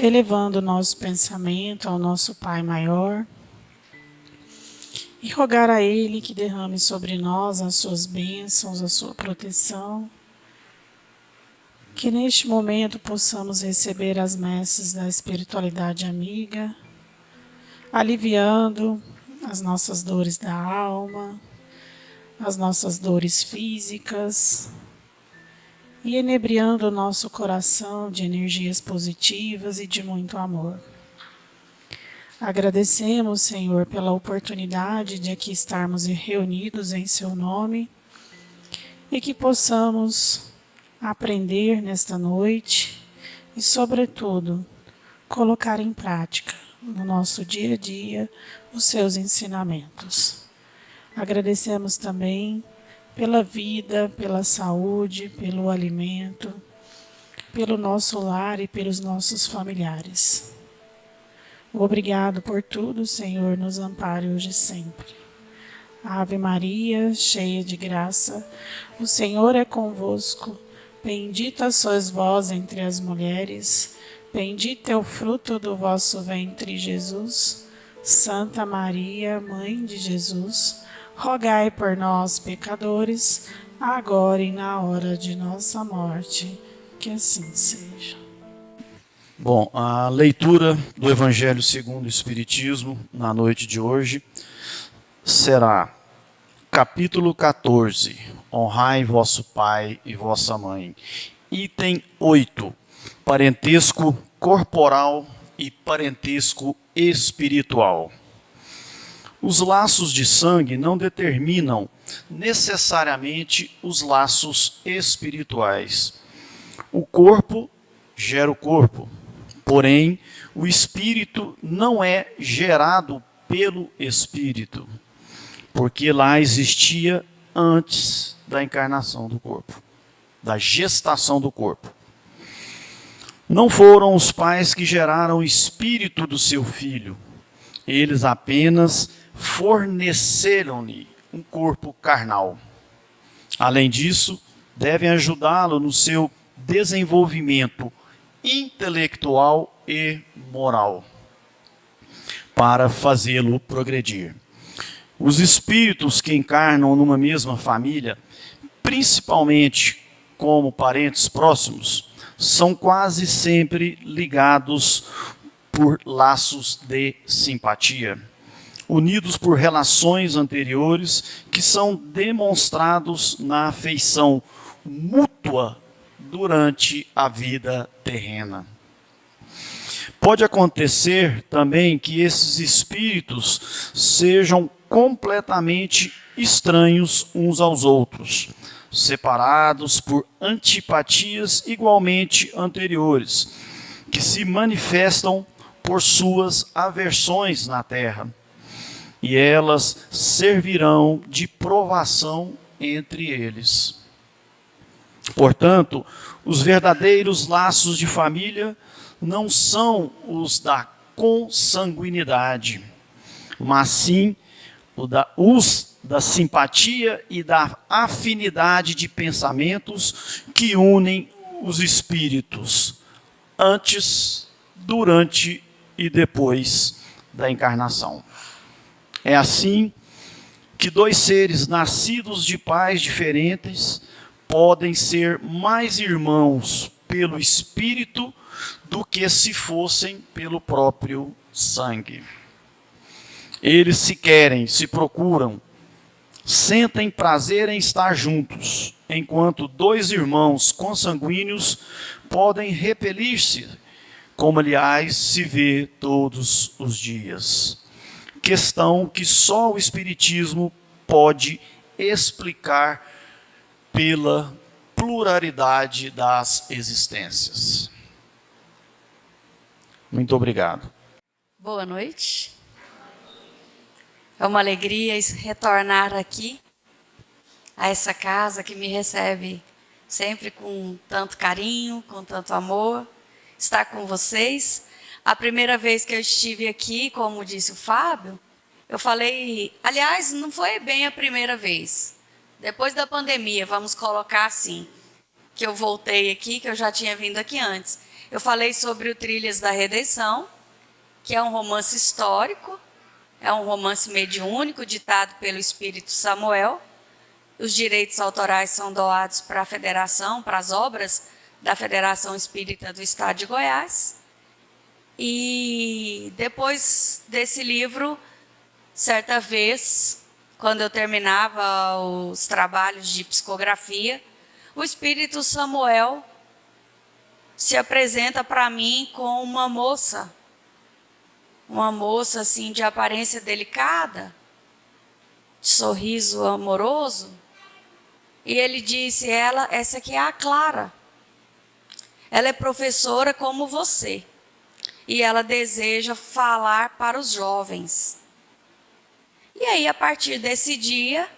elevando o nosso pensamento ao nosso Pai maior e rogar a Ele que derrame sobre nós as suas bênçãos, a sua proteção, que neste momento possamos receber as messes da espiritualidade amiga, aliviando as nossas dores da alma, as nossas dores físicas e enebriando o nosso coração de energias positivas e de muito amor. Agradecemos, Senhor, pela oportunidade de aqui estarmos reunidos em Seu nome e que possamos aprender nesta noite e, sobretudo, colocar em prática no nosso dia a dia os Seus ensinamentos. Agradecemos também pela vida, pela saúde, pelo alimento, pelo nosso lar e pelos nossos familiares. Obrigado por tudo, Senhor, nos ampare hoje e sempre. Ave Maria, cheia de graça, o Senhor é convosco. Bendita sois vós entre as mulheres, bendito é o fruto do vosso ventre, Jesus. Santa Maria, Mãe de Jesus, rogai por nós, pecadores, agora e na hora de nossa morte. Que assim seja. Bom, a leitura do Evangelho segundo o Espiritismo na noite de hoje será capítulo 14, honrai vosso pai e vossa mãe. Item 8, parentesco corporal e parentesco espiritual. Os laços de sangue não determinam necessariamente os laços espirituais. O corpo gera o corpo. Porém, o espírito não é gerado pelo espírito, porque lá existia antes da encarnação do corpo, da gestação do corpo. Não foram os pais que geraram o espírito do seu filho, eles apenas forneceram-lhe um corpo carnal. Além disso, devem ajudá-lo no seu desenvolvimento intelectual e moral, para fazê-lo progredir. Os espíritos que encarnam numa mesma família, principalmente como parentes próximos, são quase sempre ligados por laços de simpatia, unidos por relações anteriores que são demonstrados na afeição mútua durante a vida terrena. Pode acontecer também que esses espíritos sejam completamente estranhos uns aos outros, separados por antipatias igualmente anteriores, que se manifestam por suas aversões na terra, e elas servirão de provação entre eles. Portanto, os verdadeiros laços de família não são os da consanguinidade, mas sim os da simpatia e da afinidade de pensamentos que unem os espíritos antes, durante e depois da encarnação. É assim que dois seres nascidos de pais diferentes podem ser mais irmãos pelo espírito do que se fossem pelo próprio sangue. Eles se querem, se procuram, sentem prazer em estar juntos, enquanto dois irmãos consanguíneos podem repelir-se, como aliás se vê todos os dias. Questão que só o Espiritismo pode explicar pela pluralidade das existências. Muito obrigado. Boa noite. É uma alegria retornar aqui a essa casa que me recebe sempre com tanto carinho, com tanto amor, estar com vocês. A primeira vez que eu estive aqui, como disse o Fábio, eu falei, aliás, não foi bem a primeira vez. Depois da pandemia, vamos colocar assim, que eu voltei aqui, que eu já tinha vindo aqui antes. eu falei sobre o Trilhas da Redenção, que é um romance histórico, é um romance mediúnico ditado pelo Espírito Samuel. Os direitos autorais são doados para a Federação, para as obras da Federação Espírita do Estado de Goiás. E depois desse livro, certa vez, quando eu terminava os trabalhos de psicografia, o Espírito Samuel se apresenta para mim com uma moça assim de aparência delicada, de sorriso amoroso, e ele disse: essa aqui é a Clara. Ela é professora como você. E ela deseja falar para os jovens. E aí, a partir desse dia,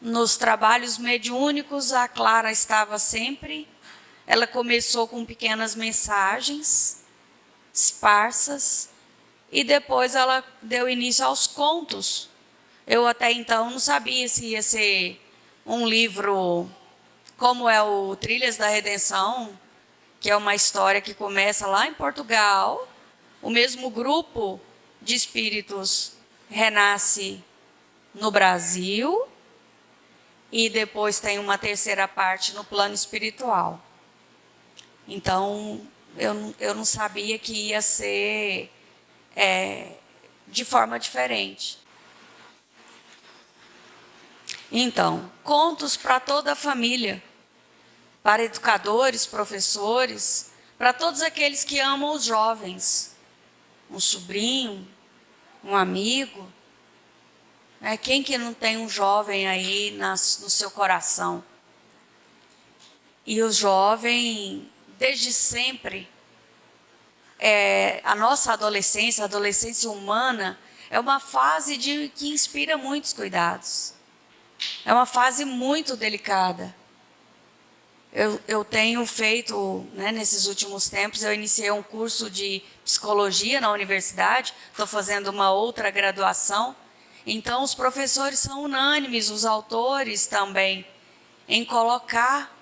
nos trabalhos mediúnicos, a Clara estava sempre. Ela começou com pequenas mensagens esparsas e depois ela deu início aos contos. Eu até então não sabia se ia ser um livro como é o Trilhas da Redenção, que é uma história que começa lá em Portugal. O mesmo grupo de espíritos renasce no Brasil e depois tem uma terceira parte no plano espiritual. Então, eu não sabia que ia ser de forma diferente. Então, contos para toda a família, para educadores, professores, para todos aqueles que amam os jovens, um sobrinho, um amigo. Quem que não tem um jovem aí no seu coração? E o jovem, desde sempre, a nossa adolescência, a adolescência humana, é uma fase que inspira muitos cuidados. É uma fase muito delicada. Eu tenho feito, nesses últimos tempos, eu iniciei um curso de psicologia na universidade, estou fazendo uma outra graduação. Então, os professores são unânimes, os autores também, em colocar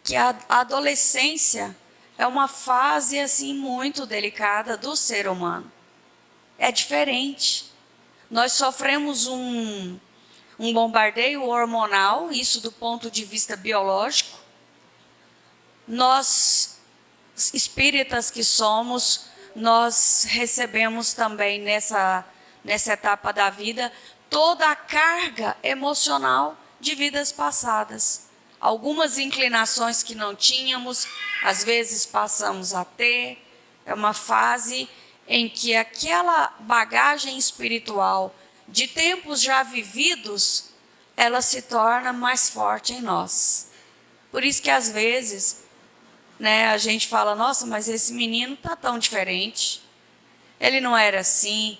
que a adolescência é uma fase assim muito delicada do ser humano. É diferente. Nós sofremos um bombardeio hormonal, isso do ponto de vista biológico. Nós, espíritas que somos, nós recebemos também nessa etapa da vida toda a carga emocional de vidas passadas. Algumas inclinações que não tínhamos, às vezes passamos a ter. É uma fase em que aquela bagagem espiritual de tempos já vividos, ela se torna mais forte em nós. Por isso que às vezes, a gente fala: nossa, mas esse menino está tão diferente. Ele não era assim.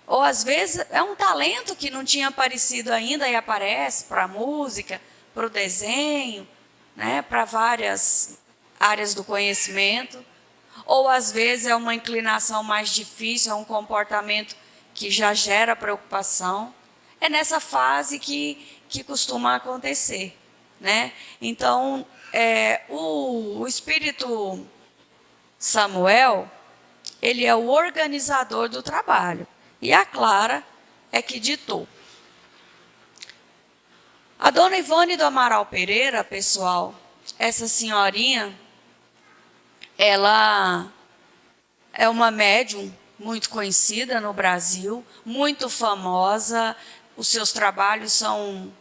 Ou às vezes é um talento que não tinha aparecido ainda e aparece para a música, para o desenho, para várias áreas do conhecimento. Ou às vezes é uma inclinação mais difícil, é um comportamento que já gera preocupação. É nessa fase que costuma acontecer. Então, o Espírito Samuel, ele é o organizador do trabalho. E a Clara é que ditou. A dona Ivone do Amaral Pereira, pessoal, essa senhorinha, ela é uma médium muito conhecida no Brasil, muito famosa. Os seus trabalhos são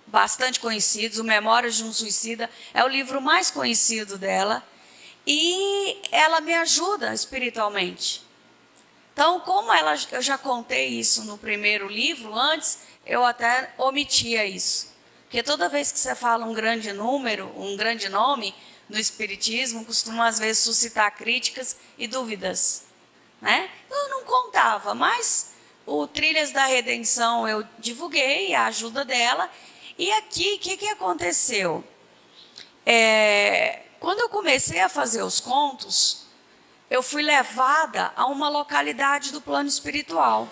bastante conhecidos. O Memórias de um Suicida é o livro mais conhecido dela. E ela me ajuda espiritualmente. Então, como eu já contei isso no primeiro livro, antes eu até omitia isso. Porque toda vez que você fala um grande número, um grande nome no Espiritismo, costuma às vezes suscitar críticas e dúvidas. Eu não contava, mas o Trilhas da Redenção eu divulguei, a ajuda dela. E aqui, o que aconteceu? Quando eu comecei a fazer os contos, eu fui levada a uma localidade do plano espiritual.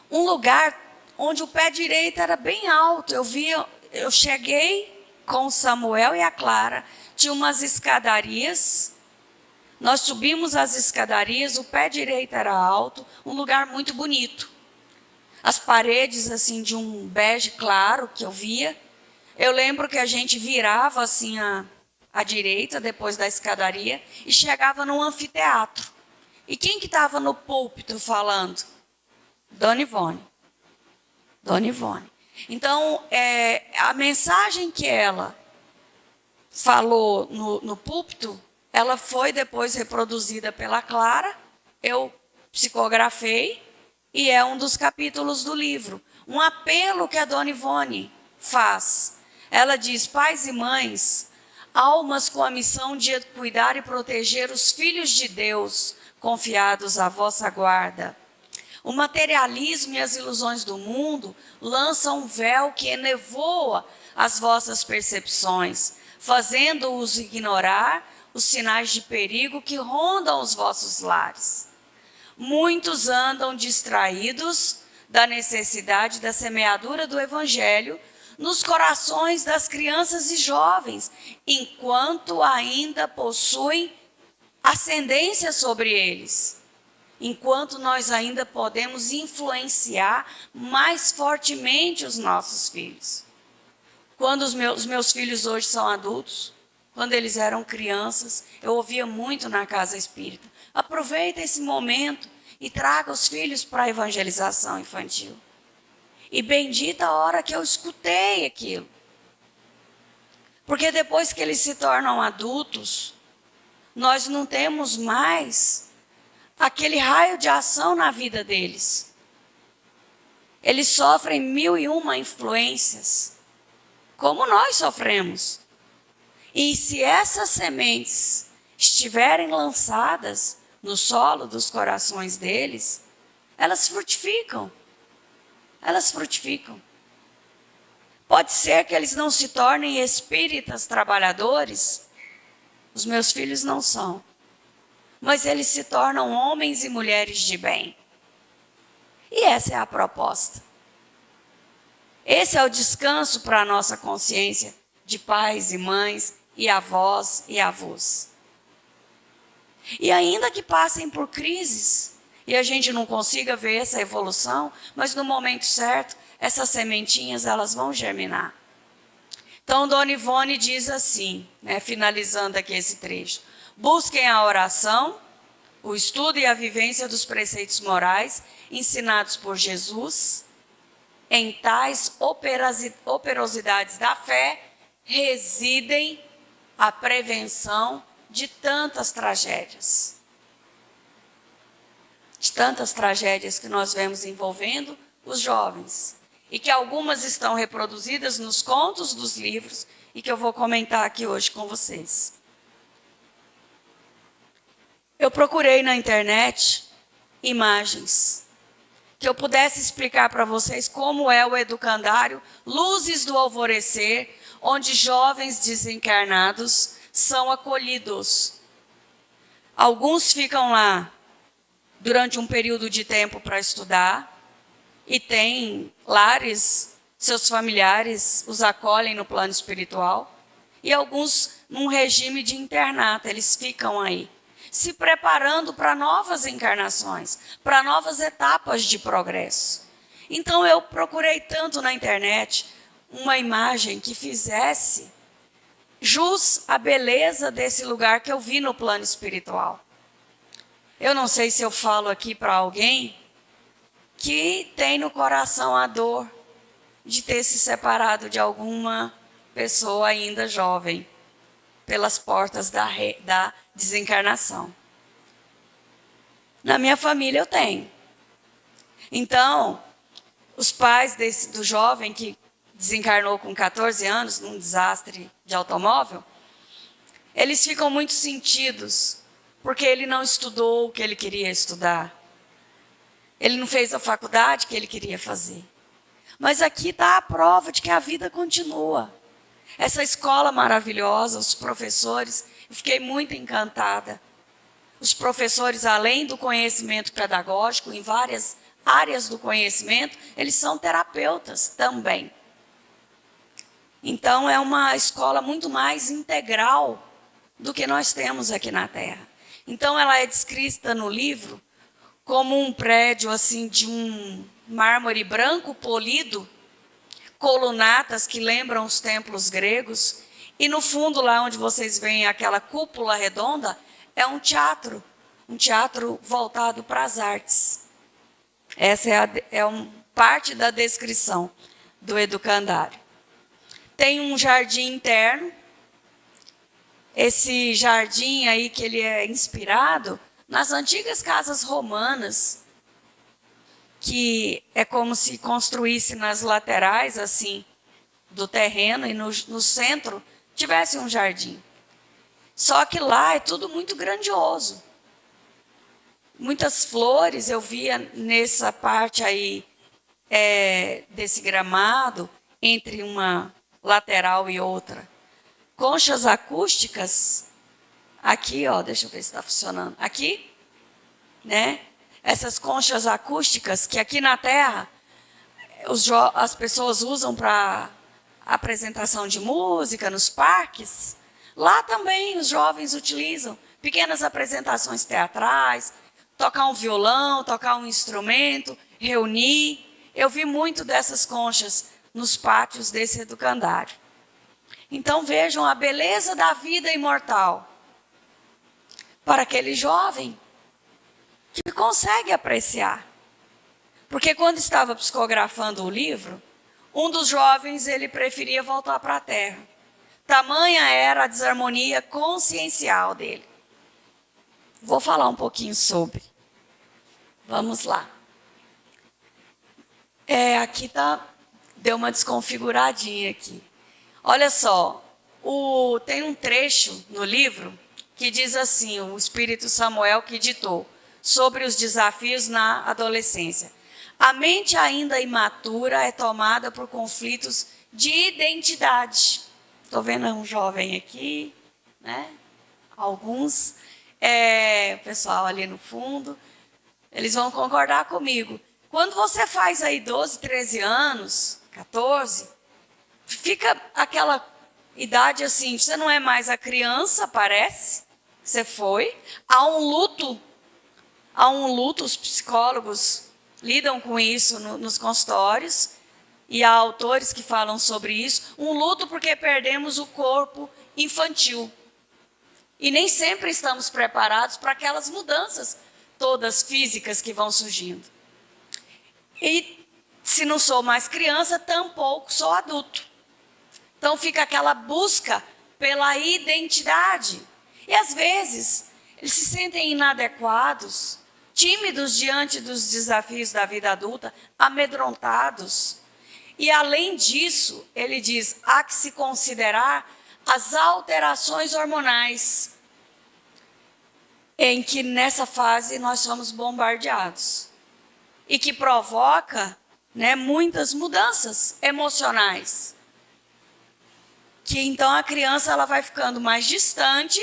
Um lugar onde o pé direito era bem alto. Eu cheguei com o Samuel e a Clara, tinha umas escadarias Nós subimos as escadarias, o pé direito era alto, um lugar muito bonito. As paredes assim de um bege claro que eu via. Eu lembro que a gente virava assim à direita, depois da escadaria, e chegava num anfiteatro. E quem que estava no púlpito falando? Dona Ivone. Dona Ivone. Então, a mensagem que ela falou no púlpito, ela foi depois reproduzida pela Clara, eu psicografei, e é um dos capítulos do livro. Um apelo que a Dona Ivone faz. Ela diz: pais e mães, almas com a missão de cuidar e proteger os filhos de Deus, confiados à vossa guarda. O materialismo e as ilusões do mundo lançam um véu que enevoa as vossas percepções, fazendo-os ignorar os sinais de perigo que rondam os vossos lares. Muitos andam distraídos da necessidade da semeadura do Evangelho nos corações das crianças e jovens, enquanto ainda possuem ascendência sobre eles, enquanto nós ainda podemos influenciar mais fortemente os nossos filhos. Quando os meus filhos hoje são adultos, quando eles eram crianças, eu ouvia muito na casa espírita: aproveita esse momento e traga os filhos para a evangelização infantil. E bendita a hora que eu escutei aquilo. Porque depois que eles se tornam adultos, nós não temos mais aquele raio de ação na vida deles. Eles sofrem 1001 influências, como nós sofremos. E se essas sementes estiverem lançadas no solo dos corações deles, elas frutificam. Elas frutificam. Pode ser que eles não se tornem espíritas trabalhadores. Os meus filhos não são. Mas eles se tornam homens e mulheres de bem. E essa é a proposta. Esse é o descanso para a nossa consciência de pais e mães e avós e avós. E ainda que passem por crises e a gente não consiga ver essa evolução, mas no momento certo, essas sementinhas elas vão germinar. Então, Dona Ivone diz assim, finalizando aqui esse trecho: busquem a oração, o estudo e a vivência dos preceitos morais ensinados por Jesus. Em tais operosidades da fé residem a prevenção de tantas tragédias. De tantas tragédias que nós vemos envolvendo os jovens. E que algumas estão reproduzidas nos contos dos livros e que eu vou comentar aqui hoje com vocês. Eu procurei na internet imagens que eu pudesse explicar para vocês como é o educandário Luzes do Alvorecer, onde jovens desencarnados são acolhidos. Alguns ficam lá durante um período de tempo para estudar e têm lares, seus familiares os acolhem no plano espiritual, e alguns num regime de internato, eles ficam aí, se preparando para novas encarnações, para novas etapas de progresso. Então eu procurei tanto na internet uma imagem que fizesse jus à beleza desse lugar que eu vi no plano espiritual. Eu não sei se eu falo aqui para alguém que tem no coração a dor de ter se separado de alguma pessoa ainda jovem pelas portas da desencarnação. Na minha família eu tenho. Então, os pais do jovem que desencarnou com 14 anos num desastre de automóvel, eles ficam muito sentidos, porque ele não estudou o que ele queria estudar. Ele não fez a faculdade que ele queria fazer. Mas aqui está a prova de que a vida continua. Essa escola maravilhosa, os professores, eu fiquei muito encantada. Os professores, além do conhecimento pedagógico, em várias áreas do conhecimento, eles são terapeutas também. Então, é uma escola muito mais integral do que nós temos aqui na Terra. Então ela é descrita no livro como um prédio assim de um mármore branco polido, colunatas que lembram os templos gregos, e no fundo lá onde vocês veem aquela cúpula redonda é um teatro voltado para as artes. Essa parte da descrição do educandário. Tem um jardim interno. Esse jardim aí que ele é inspirado nas antigas casas romanas, que é como se construísse nas laterais assim do terreno e no centro tivesse um jardim. Só que lá é tudo muito grandioso. Muitas flores eu via nessa parte aí desse gramado, entre uma lateral e outra. Conchas acústicas, aqui, ó, deixa eu ver se está funcionando. Aqui, né? Essas conchas acústicas que aqui na Terra as pessoas usam para apresentação de música nos parques. Lá também os jovens utilizam pequenas apresentações teatrais, tocar um violão, tocar um instrumento, reunir. Eu vi muito dessas conchas nos pátios desse educandário. Então vejam a beleza da vida imortal para aquele jovem que consegue apreciar. Porque quando estava psicografando o livro, um dos jovens ele preferia voltar para a Terra. Tamanha era a desarmonia consciencial dele. Vou falar um pouquinho sobre. Vamos lá. Aqui deu uma desconfiguradinha aqui. Olha só, tem um trecho no livro que diz assim, o Espírito Samuel que ditou, sobre os desafios na adolescência. A mente ainda imatura é tomada por conflitos de identidade. Estou vendo um jovem aqui, né? Alguns, pessoal ali no fundo, eles vão concordar comigo. Quando você faz aí 12, 13 anos, 14, fica aquela idade assim, você não é mais a criança, parece, você foi. Há um luto, os psicólogos lidam com isso nos consultórios, e há autores que falam sobre isso. Um luto porque perdemos o corpo infantil. E nem sempre estamos preparados para aquelas mudanças todas físicas que vão surgindo. E se não sou mais criança, tampouco sou adulto. Então fica aquela busca pela identidade. E às vezes eles se sentem inadequados, tímidos diante dos desafios da vida adulta, amedrontados. E além disso, ele diz, há que se considerar as alterações hormonais, em que nessa fase nós somos bombardeados. E que provoca, né, muitas mudanças emocionais. Que então a criança ela vai ficando mais distante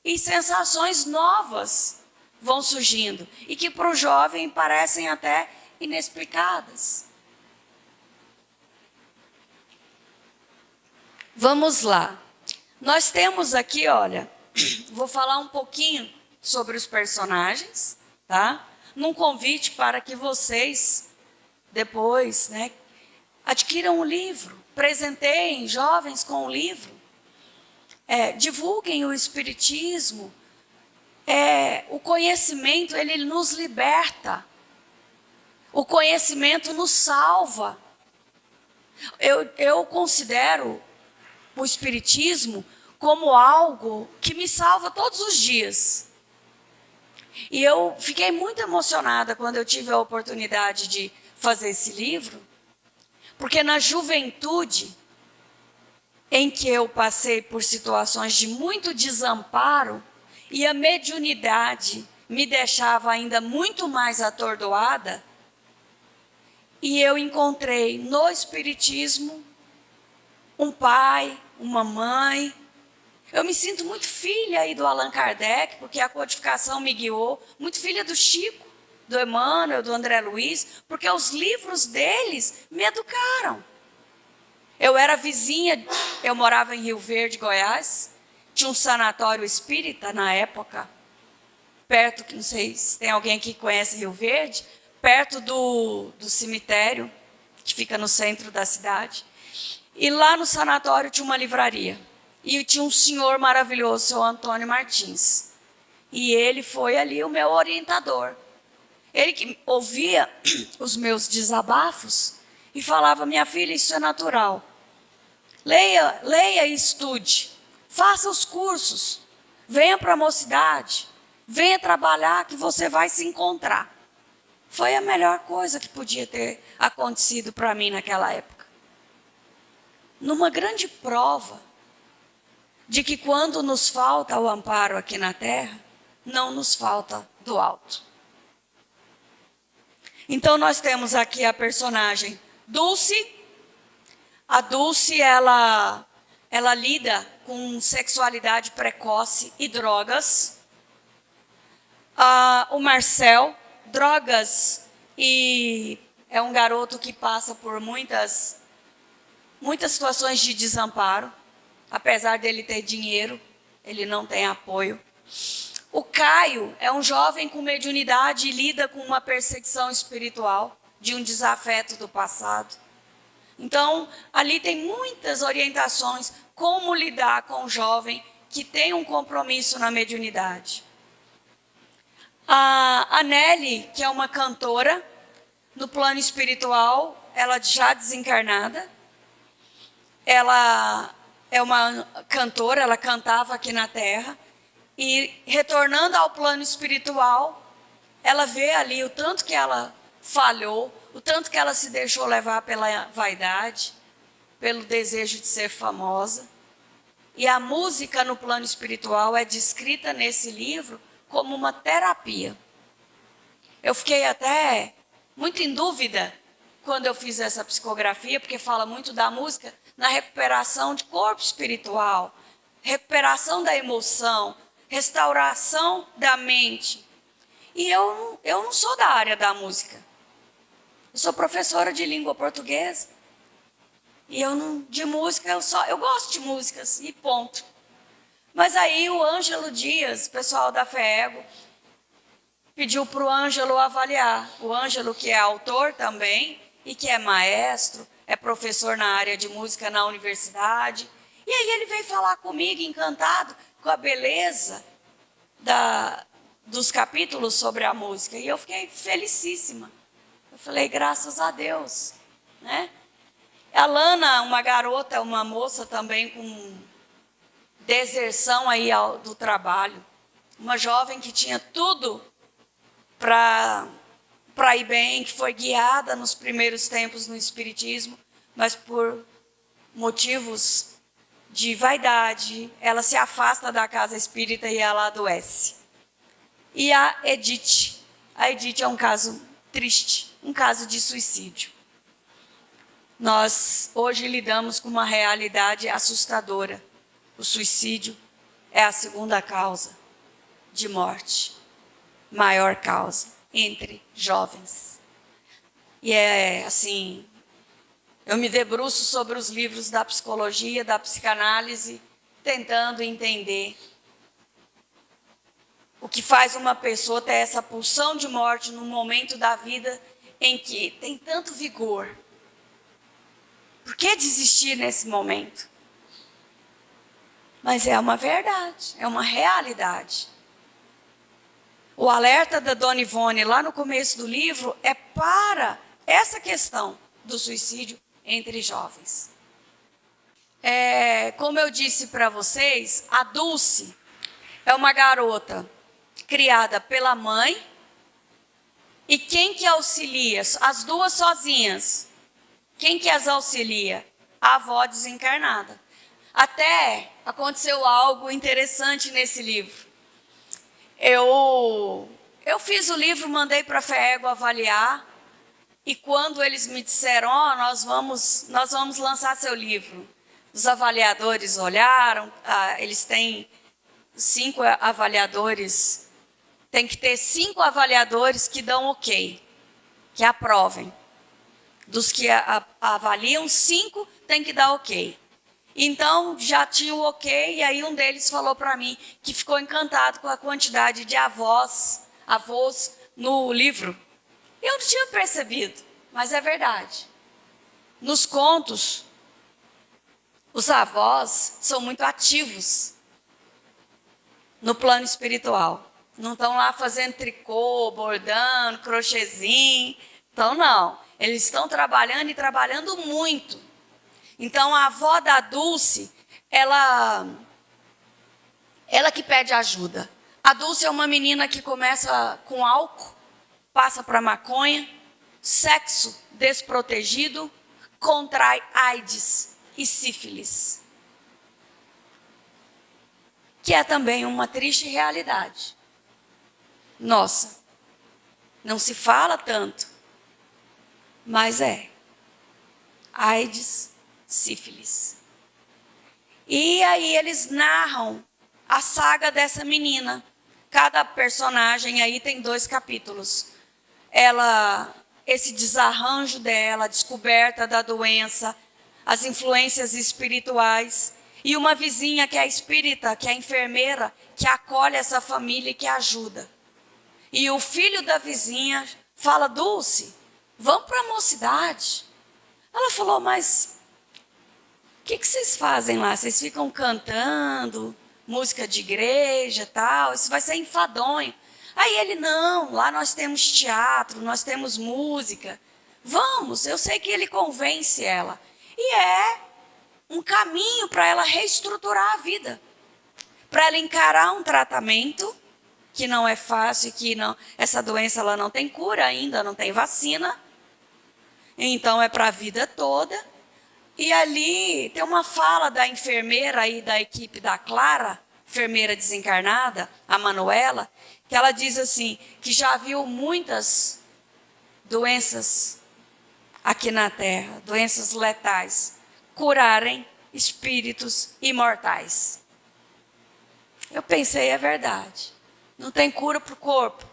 e sensações novas vão surgindo. E que para o jovem parecem até inexplicadas. Vamos lá. Nós temos aqui, olha, vou falar um pouquinho sobre os personagens, tá? Num convite para que vocês, depois, né, adquiram o livro, presenteiem jovens com o livro, divulguem o Espiritismo. O conhecimento, ele nos liberta. O conhecimento nos salva. Eu considero o Espiritismo como algo que me salva todos os dias. E eu fiquei muito emocionada quando eu tive a oportunidade de fazer esse livro, porque na juventude, em que eu passei por situações de muito desamparo, e a mediunidade me deixava ainda muito mais atordoada, e eu encontrei no Espiritismo um pai, uma mãe. Eu me sinto muito filha aí do Allan Kardec, porque a codificação me guiou, muito filha do Chico, do Emmanuel, do André Luiz, porque os livros deles me educaram. Eu era vizinha, eu morava em Rio Verde, Goiás, tinha um sanatório espírita na época, perto, não sei se tem alguém aqui que conhece Rio Verde, perto do cemitério, que fica no centro da cidade. E lá no sanatório tinha uma livraria. E tinha um senhor maravilhoso, o seu Antônio Martins. E ele foi ali o meu orientador. Ele que ouvia os meus desabafos e falava: minha filha, isso é natural. Leia e estude. Faça os cursos. Venha para a mocidade. Venha trabalhar que você vai se encontrar. Foi a melhor coisa que podia ter acontecido para mim naquela época. Numa grande prova de que quando nos falta o amparo aqui na terra, não nos falta do alto. Então nós temos aqui a personagem Dulce. A Dulce, ela lida com sexualidade precoce e drogas. O Marcel, drogas, e é um garoto que passa por muitas situações de desamparo. Apesar dele ter dinheiro, ele não tem apoio. O Caio é um jovem com mediunidade e lida com uma perseguição espiritual de um desafeto do passado. Então, ali tem muitas orientações como lidar com o jovem que tem um compromisso na mediunidade. A Nelly, que é uma cantora, no plano espiritual, ela já desencarnada. Ela é uma cantora, ela cantava aqui na Terra. E retornando ao plano espiritual, ela vê ali o tanto que ela falhou, o tanto que ela se deixou levar pela vaidade, pelo desejo de ser famosa. E a música no plano espiritual é descrita nesse livro como uma terapia. Eu fiquei até muito em dúvida quando eu fiz essa psicografia, porque fala muito da música na recuperação de corpo espiritual, recuperação da emoção, restauração da mente. E eu não sou da área da música. Eu sou professora de língua portuguesa. E de música, eu gosto de músicas e ponto. Mas aí o Ângelo Dias, pessoal da FEEGO, pediu para o Ângelo avaliar. O Ângelo, que é autor também, e que é maestro, é professor na área de música na universidade. E aí ele veio falar comigo, encantado com a beleza dos capítulos sobre a música. E eu fiquei felicíssima. Eu falei, graças a Deus, né? A Lana, uma garota, uma moça também com deserção aí do trabalho. Uma jovem que tinha tudo para ir bem, que foi guiada nos primeiros tempos no espiritismo, mas por motivos de vaidade, ela se afasta da casa espírita e ela adoece. E a Edith é um caso triste, um caso de suicídio. Nós hoje lidamos com uma realidade assustadora. O suicídio é a segunda causa de morte, maior causa entre jovens. E é assim, eu me debruço sobre os livros da psicologia, da psicanálise, tentando entender o que faz uma pessoa ter essa pulsão de morte num momento da vida em que tem tanto vigor. Por que desistir nesse momento? Mas é uma verdade, é uma realidade. O alerta da Dona Ivone lá no começo do livro é para essa questão do suicídio entre jovens. Como eu disse para vocês, a Dulce é uma garota criada pela mãe. E quem que auxilia? As duas sozinhas. Quem que as auxilia? A avó desencarnada. Até aconteceu algo interessante nesse livro. Eu fiz o livro, mandei para a FEEGO avaliar. E quando eles me disseram, nós vamos lançar seu livro. Os avaliadores olharam, eles têm 5 avaliadores. Tem que ter 5 avaliadores que dão ok, que aprovem. Dos que avaliam, 5 tem que dar ok. Então, já tinha o ok, e aí um deles falou para mim que ficou encantado com a quantidade de avós no livro. Eu não tinha percebido, mas é verdade. Nos contos, os avós são muito ativos no plano espiritual. Não estão lá fazendo tricô, bordando, crochêzinho. Então, não. Eles estão trabalhando e trabalhando muito. Então, a avó da Dulce, ela que pede ajuda. A Dulce é uma menina que começa com álcool, passa para maconha, sexo desprotegido, contrai AIDS e sífilis. Que é também uma triste realidade. Nossa, não se fala tanto, mas é. AIDS, sífilis. E aí eles narram a saga dessa menina. Cada personagem aí tem 2 capítulos. Esse desarranjo dela, a descoberta da doença, as influências espirituais. E uma vizinha que é espírita, que é enfermeira, que acolhe essa família e que ajuda. E o filho da vizinha fala: Dulce, vamos para a mocidade. Ela falou: mas o que vocês fazem lá? Vocês ficam cantando música de igreja e tal? Isso vai ser enfadonho. Aí ele: não, lá nós temos teatro, nós temos música. Vamos, eu sei que ele convence ela. E é um caminho para ela reestruturar a vida. Para ela encarar um tratamento que não é fácil, que não, essa doença ela não tem cura ainda, não tem vacina. Então é para a vida toda. E ali tem uma fala da enfermeira aí da equipe da Clara, enfermeira desencarnada, a Manuela, que ela diz assim, que já viu muitas doenças aqui na Terra, doenças letais, curarem espíritos imortais. Eu pensei, é verdade. Não tem cura para o corpo.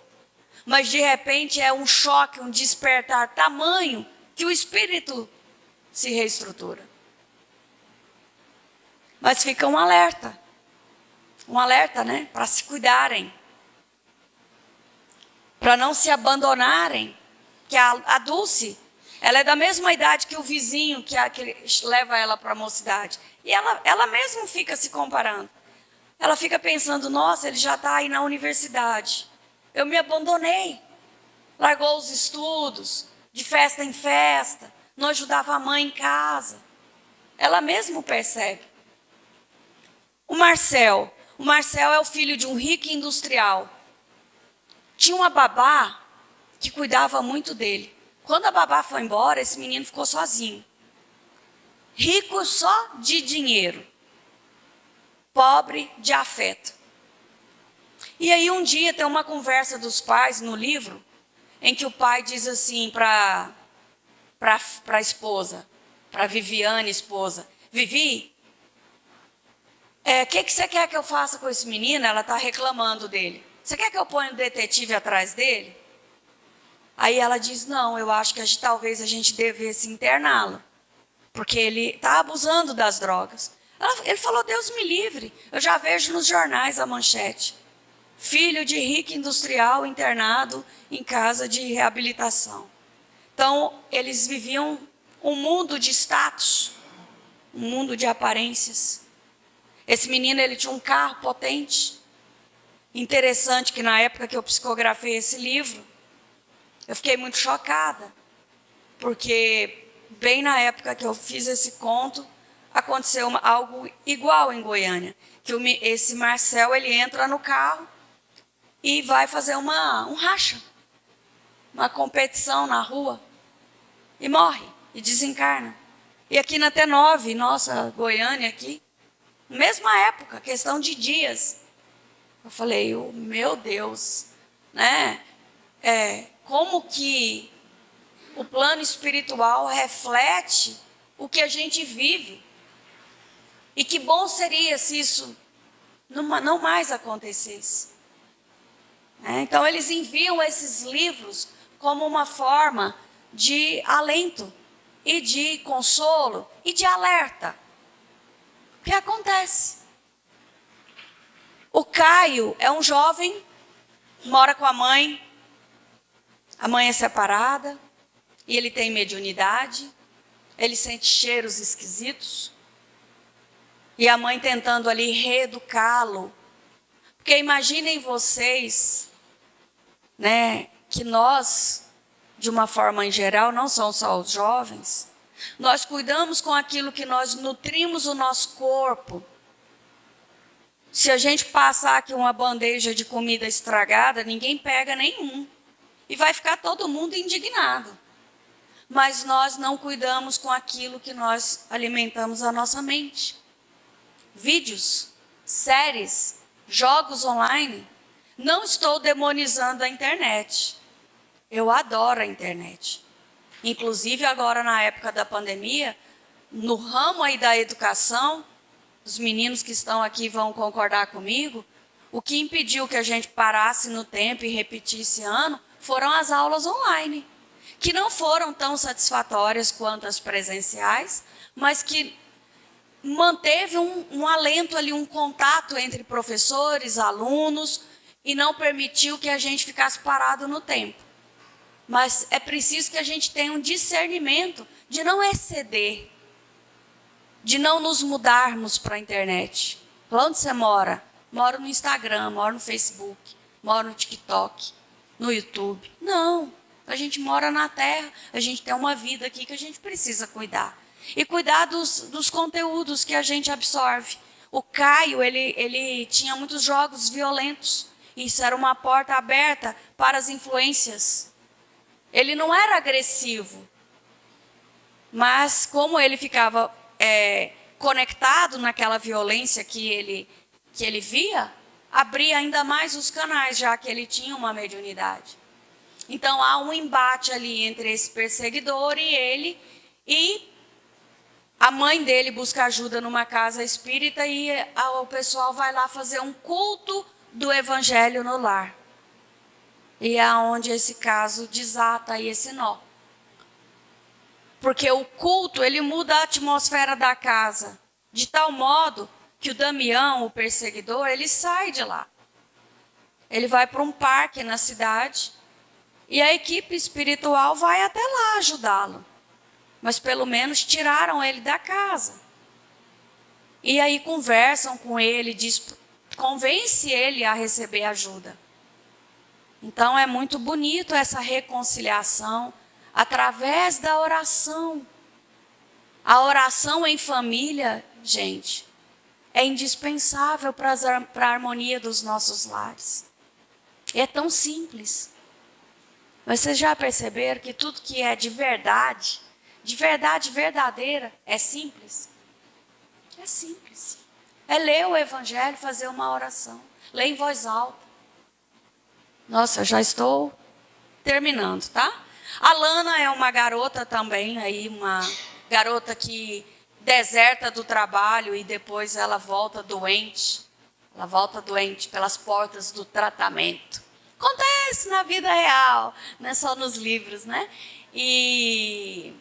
Mas de repente é um choque, um despertar tamanho que o espírito se reestrutura. Mas fica um alerta, né? Para se cuidarem. Para não se abandonarem. Que a Dulce, ela é da mesma idade que o vizinho que leva ela para a mocidade. E ela mesma fica se comparando. Ela fica pensando: nossa, ele já está aí na universidade. Eu me abandonei. Largou os estudos, de festa em festa. Não ajudava a mãe em casa. Ela mesma percebe. O Marcel é o filho de um rico industrial. Tinha uma babá que cuidava muito dele. Quando a babá foi embora, esse menino ficou sozinho. Rico só de dinheiro. Pobre de afeto. E aí um dia tem uma conversa dos pais no livro, em que o pai diz assim para a esposa, para Viviane, esposa: Vivi, o que você quer que eu faça com esse menino? Ela está reclamando dele. Você quer que eu ponha um detetive atrás dele? Aí ela diz: não, eu acho que talvez a gente devesse interná-lo, porque ele está abusando das drogas. Ele falou: Deus me livre, eu já vejo nos jornais a manchete. Filho de rico industrial internado em casa de reabilitação. Então, eles viviam um mundo de status, um mundo de aparências. Esse menino, ele tinha um carro potente. Interessante que na época que eu psicografei esse livro, eu fiquei muito chocada, porque bem na época que eu fiz esse conto, aconteceu algo igual em Goiânia, que esse Marcel, ele entra no carro e vai fazer um racha, uma competição na rua, e morre, e desencarna. E aqui na T9, nossa Goiânia aqui, mesma época, questão de dias. Eu falei: meu Deus, né? Como que o plano espiritual reflete o que a gente vive. E que bom seria se isso não mais acontecesse. Então eles enviam esses livros como uma forma de alento, e de consolo, e de alerta. O que acontece? O Caio é um jovem, mora com a mãe é separada, e ele tem mediunidade, ele sente cheiros esquisitos, e a mãe tentando ali reeducá-lo. Porque imaginem vocês, né, que nós, de uma forma em geral, não são só os jovens, nós cuidamos com aquilo que nós nutrimos o nosso corpo. Se a gente passar aqui uma bandeja de comida estragada, ninguém pega nenhum. E vai ficar todo mundo indignado. Mas nós não cuidamos com aquilo que nós alimentamos a nossa mente. Vídeos, séries, jogos online. Não estou demonizando a internet. Eu adoro a internet. Inclusive agora na época da pandemia, no ramo aí da educação, os meninos que estão aqui vão concordar comigo, o que impediu que a gente parasse no tempo e repetisse ano foram as aulas online, que não foram tão satisfatórias quanto as presenciais, mas que manteve um alento ali, um contato entre professores, alunos, e não permitiu que a gente ficasse parado no tempo. Mas é preciso que a gente tenha um discernimento de não exceder, de não nos mudarmos para a internet. Onde você mora? Moro no Instagram, moro no Facebook, moro no TikTok, no YouTube. Não, a gente mora na Terra, a gente tem uma vida aqui que a gente precisa cuidar. E cuidar dos conteúdos que a gente absorve. O Caio, ele tinha muitos jogos violentos. Isso era uma porta aberta para as influências. Ele não era agressivo, mas como ele ficava conectado naquela violência que ele via, abria ainda mais os canais, já que ele tinha uma mediunidade. Então há um embate ali entre esse perseguidor e ele, e a mãe dele busca ajuda numa casa espírita e o pessoal vai lá fazer um culto do evangelho no lar. E é onde esse caso desata aí esse nó. Porque o culto, ele muda a atmosfera da casa, de tal modo que o Damião, o perseguidor, ele sai de lá. Ele vai para um parque na cidade e a equipe espiritual vai até lá ajudá-lo. Mas pelo menos tiraram ele da casa. E aí conversam com ele, convence ele a receber ajuda. Então é muito bonito essa reconciliação através da oração. A oração em família, gente, é indispensável para a harmonia dos nossos lares. É tão simples. Mas vocês já perceberam que tudo que é de verdade verdadeira, é simples? É simples. É ler o evangelho, fazer uma oração. Ler em voz alta. Nossa, já estou terminando, tá? A Lana é uma garota também, aí uma garota que deserta do trabalho e depois ela volta doente. Ela volta doente pelas portas do tratamento. Acontece na vida real, não é só nos livros, né? E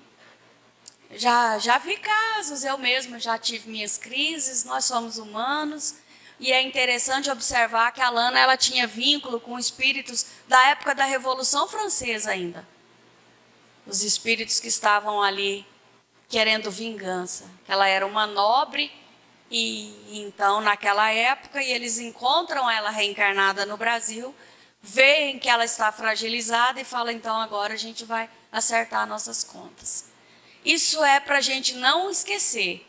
já vi casos, eu mesma já tive minhas crises, nós somos humanos. E é interessante observar que a Lana ela tinha vínculo com espíritos da época da Revolução Francesa ainda. Os espíritos que estavam ali querendo vingança. Ela era uma nobre e então naquela época e eles encontram ela reencarnada no Brasil, veem que ela está fragilizada e falam, então agora a gente vai acertar nossas contas. Isso é para a gente não esquecer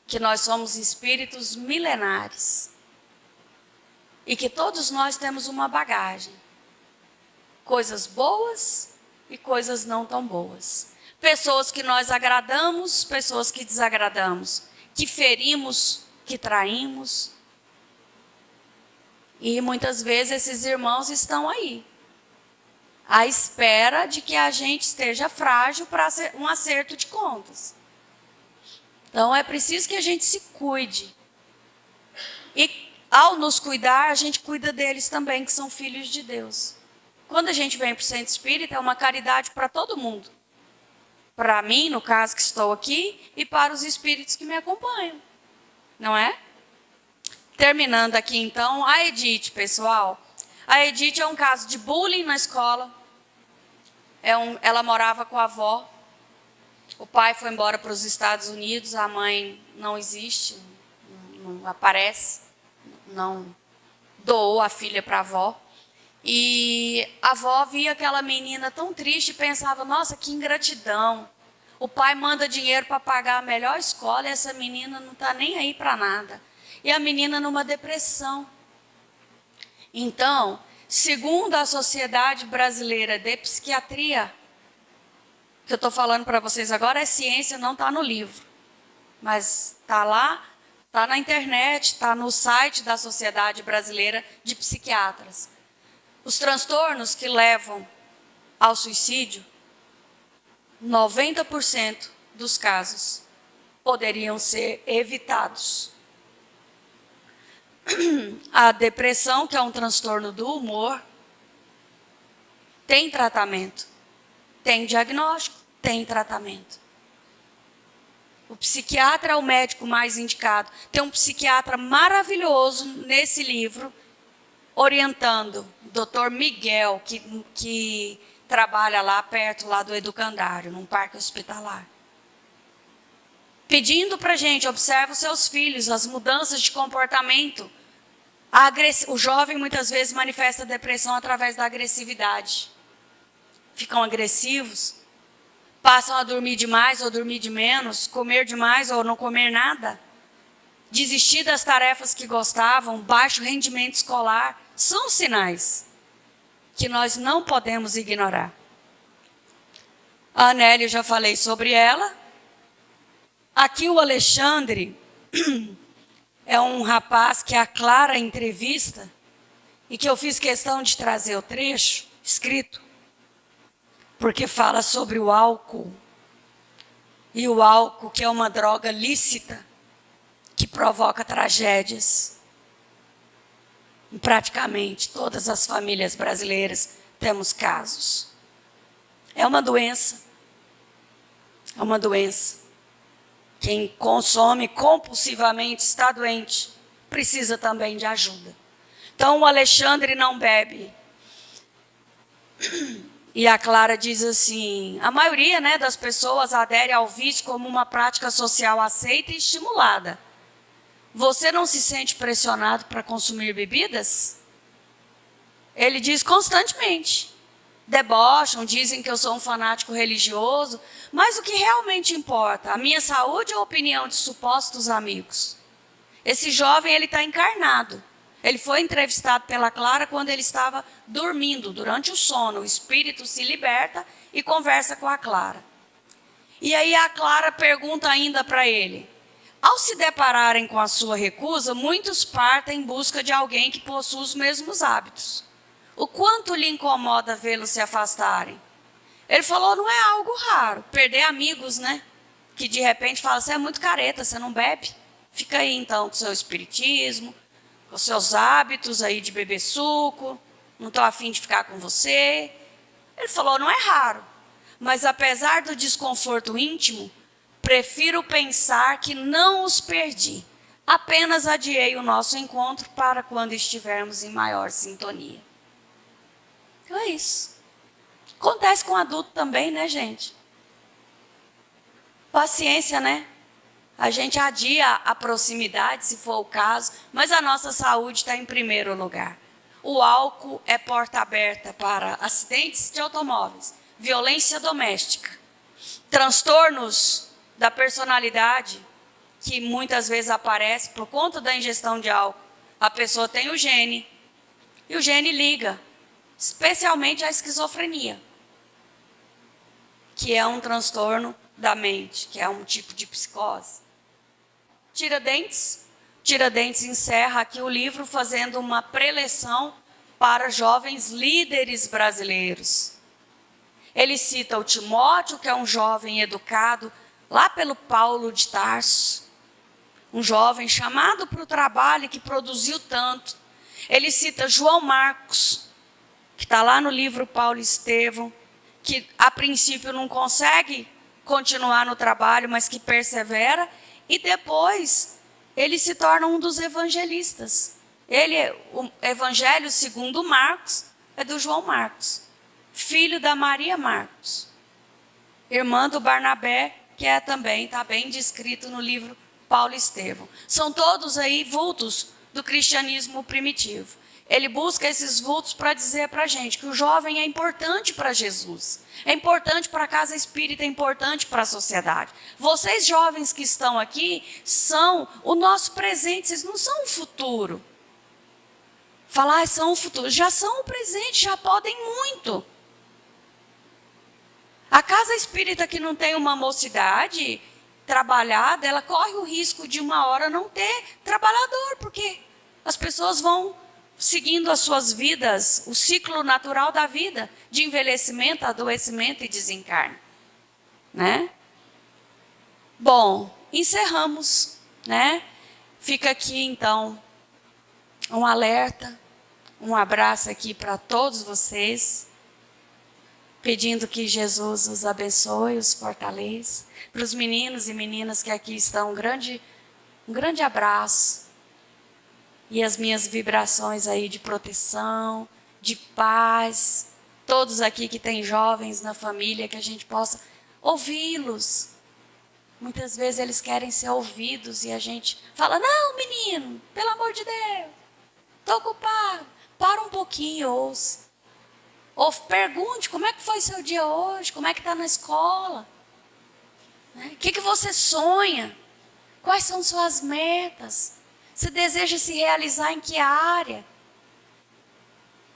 que nós somos espíritos milenares. E que todos nós temos uma bagagem. Coisas boas e coisas não tão boas. Pessoas que nós agradamos, pessoas que desagradamos. Que ferimos, que traímos. E muitas vezes esses irmãos estão aí. À espera de que a gente esteja frágil para um acerto de contas. Então é preciso que a gente se cuide. E ao nos cuidar, a gente cuida deles também, que são filhos de Deus. Quando a gente vem para o centro espírita, é uma caridade para todo mundo. Para mim, no caso que estou aqui, e para os espíritos que me acompanham. não é? Terminando aqui, então, a Edith, pessoal. A Edith é um caso de bullying na escola. Ela morava com a avó. O pai foi embora para os Estados Unidos, a mãe não existe, não aparece, não doou a filha para a avó. E a avó via aquela menina tão triste e pensava, nossa, que ingratidão. O pai manda dinheiro para pagar a melhor escola e essa menina não está nem aí para nada. E a menina numa depressão. Então, segundo a Sociedade Brasileira de Psiquiatria, que eu estou falando para vocês agora é ciência, não está no livro. Mas está lá, está na internet, está no site da Sociedade Brasileira de Psiquiatras. Os transtornos que levam ao suicídio, 90% dos casos poderiam ser evitados. A depressão, que é um transtorno do humor, tem tratamento. Tem diagnóstico, tem tratamento. O psiquiatra é o médico mais indicado. Tem um psiquiatra maravilhoso nesse livro, orientando, o Dr. Miguel, que trabalha lá perto lá do Educandário, num parque hospitalar. Pedindo para a gente, observe os seus filhos, as mudanças de comportamento. O jovem muitas vezes manifesta depressão através da agressividade. Ficam agressivos, passam a dormir demais ou dormir de menos, comer demais ou não comer nada, desistir das tarefas que gostavam, baixo rendimento escolar, são sinais que nós não podemos ignorar. A Anélia, eu já falei sobre ela. Aqui o Alexandre é um rapaz que a Clara entrevista e que eu fiz questão de trazer o trecho escrito, porque fala sobre o álcool. E o álcool, que é uma droga lícita, que provoca tragédias. Em praticamente todas as famílias brasileiras temos casos. É uma doença. É uma doença. Quem consome compulsivamente está doente. Precisa também de ajuda. Então o Alexandre não bebe. E a Clara diz assim, a maioria, né, das pessoas adere ao vício como uma prática social aceita e estimulada. Você não se sente pressionado para consumir bebidas? Ele diz constantemente. Debocham, dizem que eu sou um fanático religioso, mas o que realmente importa? A minha saúde ou a opinião de supostos amigos? Esse jovem, ele está encarnado. Ele foi entrevistado pela Clara quando ele estava dormindo, durante o sono. O espírito se liberta e conversa com a Clara. E aí a Clara pergunta ainda para ele. Ao se depararem com a sua recusa, muitos partem em busca de alguém que possua os mesmos hábitos. O quanto lhe incomoda vê-los se afastarem? Ele falou, não é algo raro. Perder amigos, né? Que de repente fala, você é muito careta, você não bebe? Fica aí então com o seu espiritismo, com os seus hábitos aí de beber suco, não estou afim de ficar com você. Ele falou, não é raro, mas apesar do desconforto íntimo, prefiro pensar que não os perdi, apenas adiei o nosso encontro para quando estivermos em maior sintonia. Então é isso. Acontece com adulto também, né, gente? Paciência, né? A gente adia a proximidade, se for o caso, mas a nossa saúde está em primeiro lugar. O álcool é porta aberta para acidentes de automóveis, violência doméstica, transtornos da personalidade, que muitas vezes aparece por conta da ingestão de álcool. A pessoa tem o gene, e o gene liga, especialmente a esquizofrenia, que é um transtorno da mente, que é um tipo de psicose. Tiradentes encerra aqui o livro fazendo uma preleção para jovens líderes brasileiros. Ele cita o Timóteo, que é um jovem educado lá pelo Paulo de Tarso, um jovem chamado para o trabalho que produziu tanto. Ele cita João Marcos, que está lá no livro Paulo e Estevão, que a princípio não consegue continuar no trabalho, mas que persevera, e depois ele se torna um dos evangelistas. O evangelho segundo Marcos é do João Marcos, filho da Maria Marcos, irmã do Barnabé, que também está bem descrito no livro Paulo e Estevão. São todos aí vultos do cristianismo primitivo. Ele busca esses vultos para dizer para a gente que o jovem é importante para Jesus, é importante para a casa espírita, é importante para a sociedade. Vocês jovens que estão aqui são o nosso presente, vocês não são o futuro. Falar são o futuro, já são o presente, já podem muito. A casa espírita que não tem uma mocidade trabalhada, ela corre o risco de uma hora não ter trabalhador, porque as pessoas vão seguindo as suas vidas, o ciclo natural da vida, de envelhecimento, adoecimento e desencarne, né? Bom, encerramos, né? Fica aqui então um alerta, um abraço aqui para todos vocês, pedindo que Jesus os abençoe, os fortaleça. Para os meninos e meninas que aqui estão, um grande abraço. E as minhas vibrações aí de proteção, de paz. Todos aqui que têm jovens na família, que a gente possa ouvi-los. Muitas vezes eles querem ser ouvidos e a gente fala, não, menino, pelo amor de Deus, estou ocupado. Para um pouquinho, ouça. Ou pergunte, como é que foi seu dia hoje? Como é que está na escola? O que você sonha? Quais são suas metas? Você deseja se realizar em que área?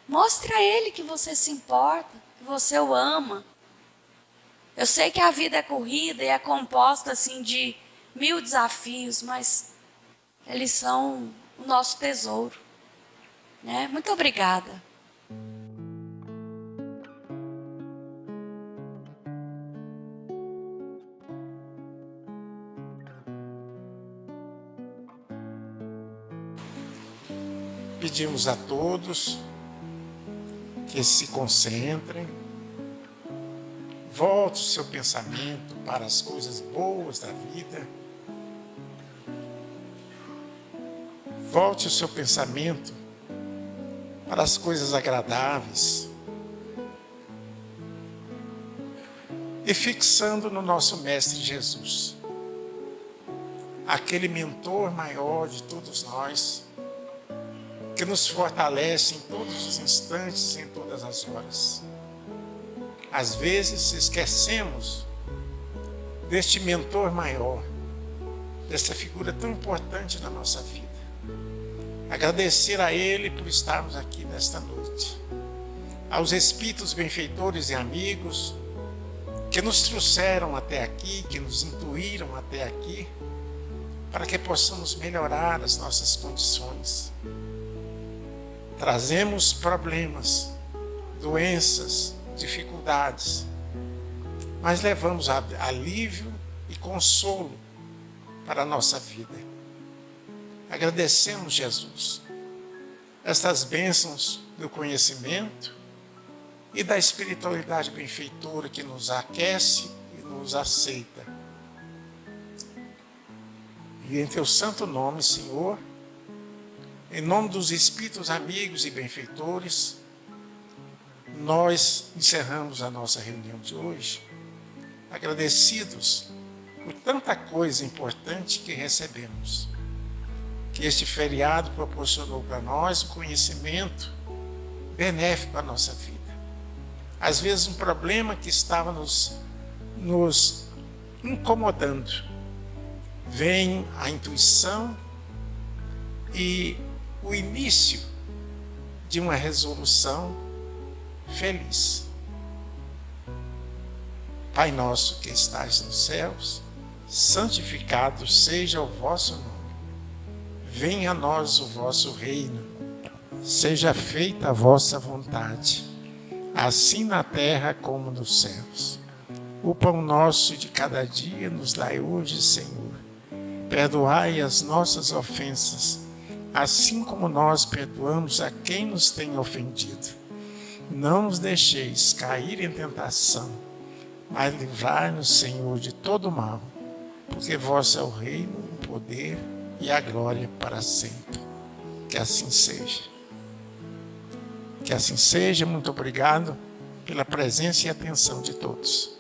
Mostre a ele que você se importa, que você o ama. Eu sei que a vida é corrida e é composta assim de 1000 desafios, mas eles são o nosso tesouro, né? Muito obrigada. Pedimos a todos que se concentrem, volte o seu pensamento para as coisas boas da vida, volte o seu pensamento para as coisas agradáveis e fixando no nosso Mestre Jesus, aquele mentor maior de todos nós, que nos fortalece em todos os instantes e em todas as horas. Às vezes esquecemos deste mentor maior, dessa figura tão importante na nossa vida. Agradecer a Ele por estarmos aqui nesta noite. Aos espíritos benfeitores e amigos que nos trouxeram até aqui, que nos intuíram até aqui, para que possamos melhorar as nossas condições. Trazemos problemas, doenças, dificuldades, mas levamos alívio e consolo para a nossa vida. Agradecemos, Jesus, estas bênçãos do conhecimento e da espiritualidade benfeitora que nos aquece e nos aceita. E em teu santo nome, Senhor, em nome dos espíritos amigos e benfeitores, nós encerramos a nossa reunião de hoje, agradecidos por tanta coisa importante que recebemos. Que este feriado proporcionou para nós um conhecimento benéfico à nossa vida. Às vezes um problema que estava nos incomodando, vem a intuição e o início de uma resolução feliz. Pai nosso que estais nos céus, santificado seja o vosso nome. Venha a nós o vosso reino. Seja feita a vossa vontade, assim na terra como nos céus. O pão nosso de cada dia nos dai hoje, Senhor. Perdoai as nossas ofensas, assim como nós perdoamos a quem nos tem ofendido. Não nos deixeis cair em tentação, mas livrai-nos, Senhor, de todo mal, porque vosso é o reino, o poder e a glória para sempre. Que assim seja. Que assim seja. Muito obrigado pela presença e atenção de todos.